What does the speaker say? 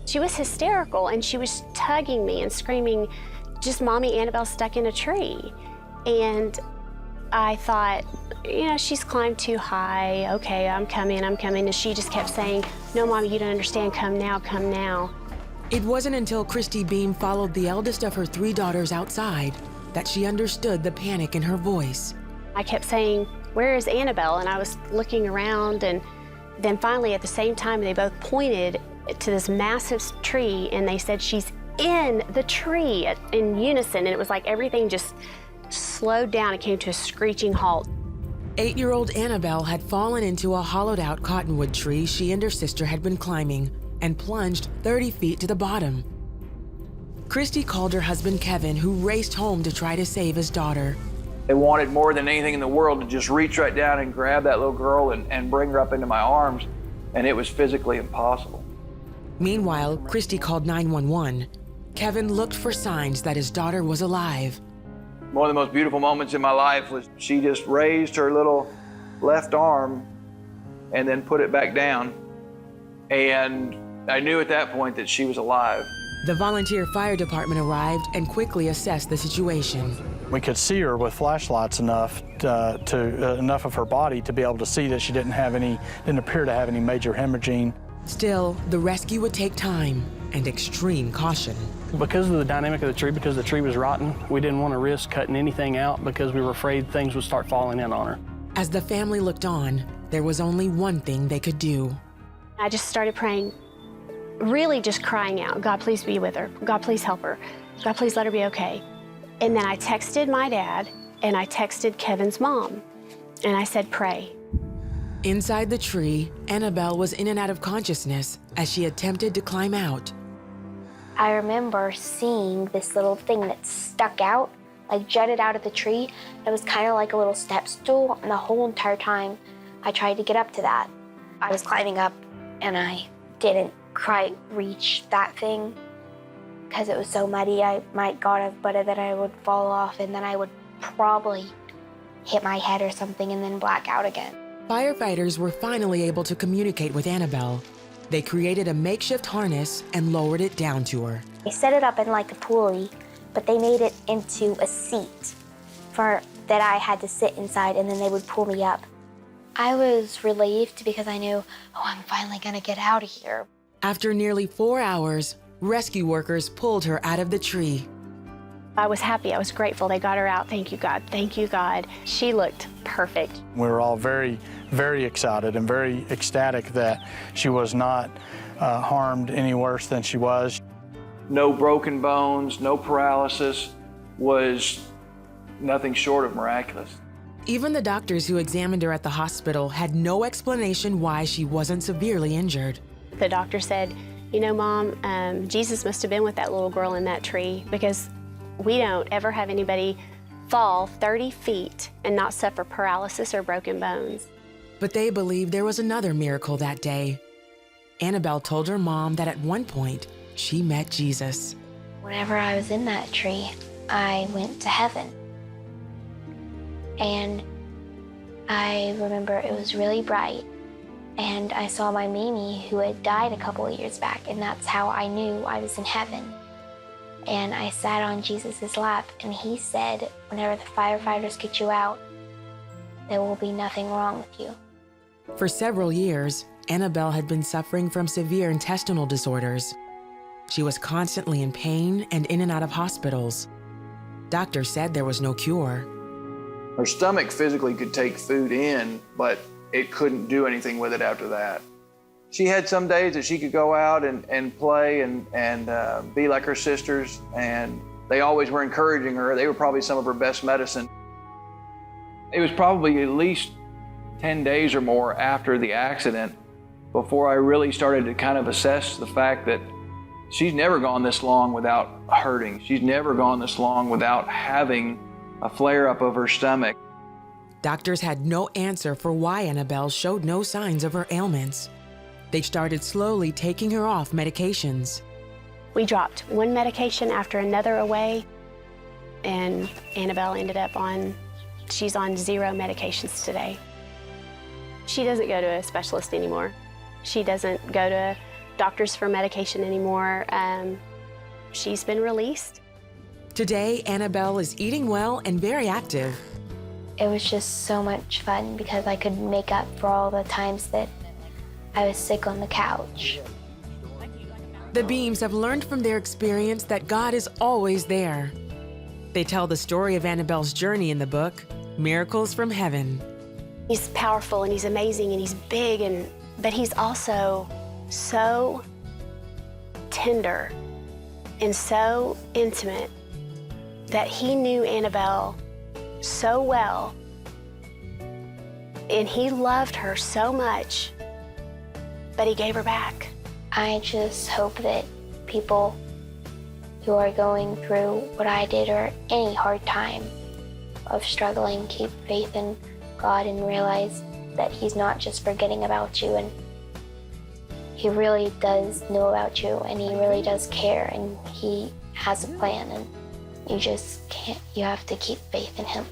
She was hysterical, and she was tugging me and screaming, just Mommy, Annabelle's stuck in a tree. And I thought, you know, she's climbed too high. Okay, I'm coming. And she just kept saying, no, Mommy, you don't understand. Come now, come now. It wasn't until Christy Beam followed the eldest of her 3 daughters outside that she understood the panic in her voice. I kept saying, where is Annabelle? And I was looking around, and then finally at the same time, they both pointed to this massive tree, and they said, she's in the tree, in unison. And it was like everything just slowed down. It came to a screeching halt. 8-year-old Annabel had fallen into a hollowed-out cottonwood tree she and her sister had been climbing and plunged 30 feet to the bottom. Christy called her husband Kevin, who raced home to try to save his daughter. They wanted more than anything in the world to just reach right down and grab that little girl and bring her up into my arms, and it was physically impossible. Meanwhile, Christy called 911. Kevin looked for signs that his daughter was alive. One of the most beautiful moments in my life was she just raised her little left arm and then put it back down. And I knew at that point that she was alive. The volunteer fire department arrived and quickly assessed the situation. We could see her with flashlights enough enough of her body to be able to see that she didn't appear to have any major hemorrhaging. Still, the rescue would take time and extreme caution. Because of the dynamic of the tree, because the tree was rotten, we didn't want to risk cutting anything out because we were afraid things would start falling in on her. As the family looked on, there was only one thing they could do. I just started praying, really just crying out, God, please be with her. God, please help her. God, please let her be okay. And then I texted my dad, and I texted Kevin's mom, and I said, pray. Inside the tree, Annabel was in and out of consciousness as she attempted to climb out. I remember seeing this little thing that stuck out, like jutted out of the tree. It was kind of like a little step stool, and the whole entire time I tried to get up to that. I was climbing up, and I didn't quite reach that thing because it was so muddy. I might got a butt that I would fall off, and then I would probably hit my head or something and then black out again. Firefighters were finally able to communicate with Annabel. They created a makeshift harness and lowered it down to her. They set it up in like a pulley, but they made it into a seat that I had to sit inside, and then they would pull me up. I was relieved because I knew, oh, I'm finally gonna get out of here. After nearly 4 hours, rescue workers pulled her out of the tree. I was happy, I was grateful. They got her out. Thank you, God. Thank you, God. She looked perfect. We were all very, very excited and very ecstatic that she was not harmed any worse than she was. No broken bones, no paralysis, was nothing short of miraculous. Even the doctors who examined her at the hospital had no explanation why she wasn't severely injured. The doctor said, you know, Mom, Jesus must have been with that little girl in that tree, because we don't ever have anybody fall 30 feet and not suffer paralysis or broken bones. But they believed there was another miracle that day. Annabel told her mom that at one point, she met Jesus. Whenever I was in that tree, I went to heaven. And I remember it was really bright, and I saw my Mimi, who had died a couple of years back, and that's how I knew I was in heaven. And I sat on Jesus's lap, and he said, whenever the firefighters get you out, there will be nothing wrong with you. For several years, Annabel had been suffering from severe intestinal disorders. She was constantly in pain and in and out of hospitals. Doctors said there was no cure. Her stomach physically could take food in, but it couldn't do anything with it after that. She had some days that she could go out and play and be like her sisters, and they always were encouraging her. They were probably some of her best medicine. It was probably at least 10 days or more after the accident before I really started to kind of assess the fact that she's never gone this long without hurting. She's never gone this long without having a flare-up of her stomach. Doctors had no answer for why Annabel showed no signs of her ailments. They started slowly taking her off medications. We dropped one medication after another away, and Annabel ended up she's on 0 medications today. She doesn't go to a specialist anymore. She doesn't go to doctors for medication anymore. She's been released. Today, Annabel is eating well and very active. It was just so much fun because I could make up for all the times that I was sick on the couch. The Beams have learned from their experience that God is always there. They tell the story of Annabel's journey in the book, Miracles from Heaven. He's powerful and he's amazing and he's big, but he's also so tender and so intimate that he knew Annabel so well, and he loved her so much, but he gave her back. I just hope that people who are going through what I did or any hard time of struggling keep faith in God and realize that he's not just forgetting about you, and he really does know about you, and he really does care, and he has a plan, and you have to keep faith in him.